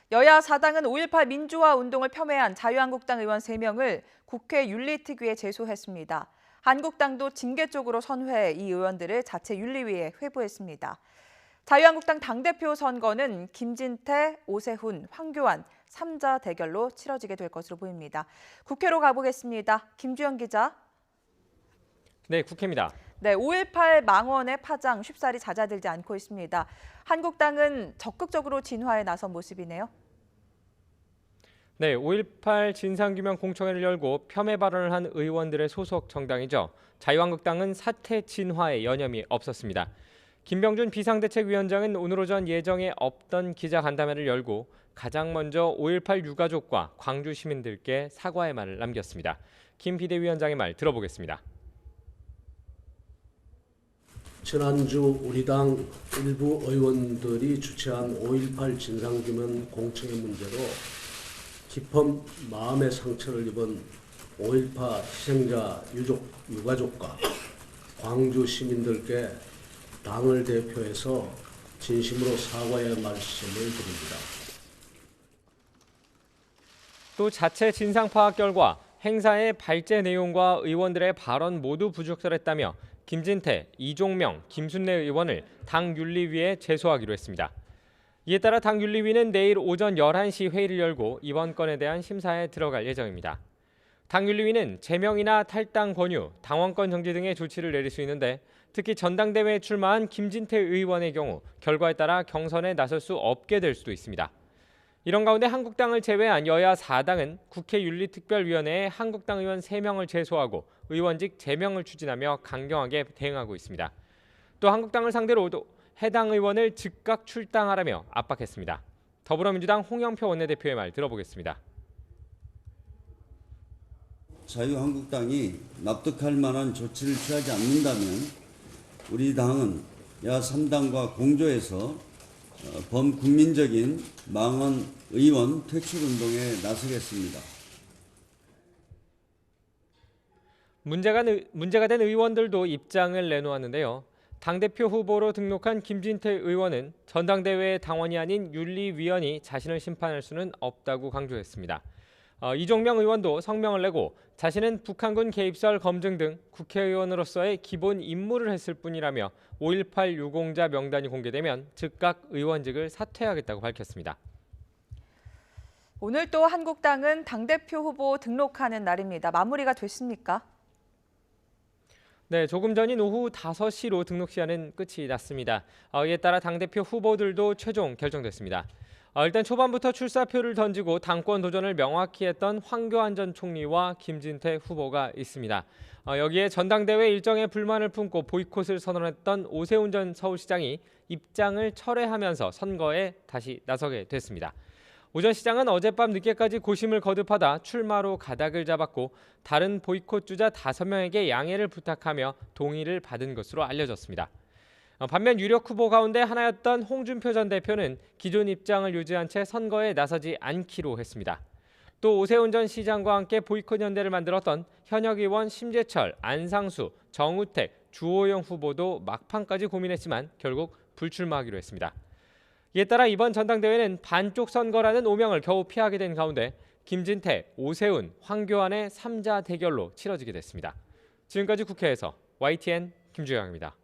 여야 4당은 5.18 민주화 운동을 폄훼한 자유한국당 의원 3명을 국회 윤리특위에 제소했습니다. 한국당도 징계 쪽으로 선회해 이 의원들을 자체 윤리위에 회부했습니다. 자유한국당 당대표 선거는 김진태, 오세훈, 황교안 3자 대결로 치러지게 될 것으로 보입니다. 국회로 가보겠습니다. 김주영 기자. 네, 국회입니다. 네, 5.18 망언의 파장 쉽사리 잦아들지 않고 있습니다. 한국당은 적극적으로 진화에 나선 모습이네요. 네, 5.18 진상규명 공청회를 열고 폄훼 발언을 한 의원들의 소속 정당이죠. 자유한국당은 사태 진화에 여념이 없었습니다. 김병준 비상대책위원장은 오늘 오전 예정에 없던 기자간담회를 열고 가장 먼저 5.18 유가족과 광주 시민들께 사과의 말을 남겼습니다. 김 비대위원장의 말 들어보겠습니다. 지난주 우리 당 일부 의원들이 주최한 5.18 진상규명 공청회 문제로 깊은 마음의 상처를 입은 5.18 희생자 유가족과 광주 시민들께 당을 대표해서 진심으로 사과의 말씀을 드립니다. 또 자체 진상 파악 결과 행사의 발제 내용과 의원들의 발언 모두 부적절했다며 김진태, 이종명, 김순례 의원을 당 윤리위에 제소하기로 했습니다. 이에 따라 당 윤리위는 내일 오전 11시 회의를 열고 이번 건에 대한 심사에 들어갈 예정입니다. 당 윤리위는 제명이나 탈당 권유, 당원권 정지 등의 조치를 내릴 수 있는데 특히 전당대회에 출마한 김진태 의원의 경우 결과에 따라 경선에 나설 수 없게 될 수도 있습니다. 이런 가운데 한국당을 제외한 여야 4당은 국회 윤리특별위원회에 한국당 의원 3명을 제소하고 의원직 제명을 추진하며 강경하게 대응하고 있습니다. 또 한국당을 상대로도 해당 의원을 즉각 출당하라며 압박했습니다. 더불어민주당 홍영표 원내대표의 말 들어보겠습니다. 자유한국당이 납득할 만한 조치를 취하지 않는다면 우리 당은 야 3당과 공조해서 범국민적인 망언 의원 퇴출운동에 나서겠습니다. 문제가 된 의원들도 입장을 내놓았는데요. 당대표 후보로 등록한 김진태 의원은 전당대회의 당원이 아닌 윤리위원이 자신을 심판할 수는 없다고 강조했습니다. 이종명 의원도 성명을 내고 자신은 북한군 개입설 검증 등 국회의원으로서의 기본 임무를 했을 뿐이라며 5.18 유공자 명단이 공개되면 즉각 의원직을 사퇴하겠다고 밝혔습니다. 오늘 또 한국당은 당대표 후보 등록하는 날입니다. 마무리가 됐습니까? 네, 조금 전인 오후 5시로 등록 시한은 끝이 났습니다. 이에 따라 당대표 후보들도 최종 결정됐습니다. 일단 초반부터 출사표를 던지고 당권 도전을 명확히 했던 황교안 전 총리와 김진태 후보가 있습니다. 여기에 전당대회 일정에 불만을 품고 보이콧을 선언했던 오세훈 전 서울시장이 입장을 철회하면서 선거에 다시 나서게 됐습니다. 오 전 시장은 어젯밤 늦게까지 고심을 거듭하다 출마로 가닥을 잡았고 다른 보이콧 주자 5명에게 양해를 부탁하며 동의를 받은 것으로 알려졌습니다. 반면 유력 후보 가운데 하나였던 홍준표 전 대표는 기존 입장을 유지한 채 선거에 나서지 않기로 했습니다. 또 오세훈 전 시장과 함께 보이콧 연대를 만들었던 현역 의원 심재철, 안상수, 정우택, 주호영 후보도 막판까지 고민했지만 결국 불출마하기로 했습니다. 이에 따라 이번 전당대회는 반쪽 선거라는 오명을 겨우 피하게 된 가운데 김진태, 오세훈, 황교안의 3자 대결로 치러지게 됐습니다. 지금까지 국회에서 YTN 김주영입니다.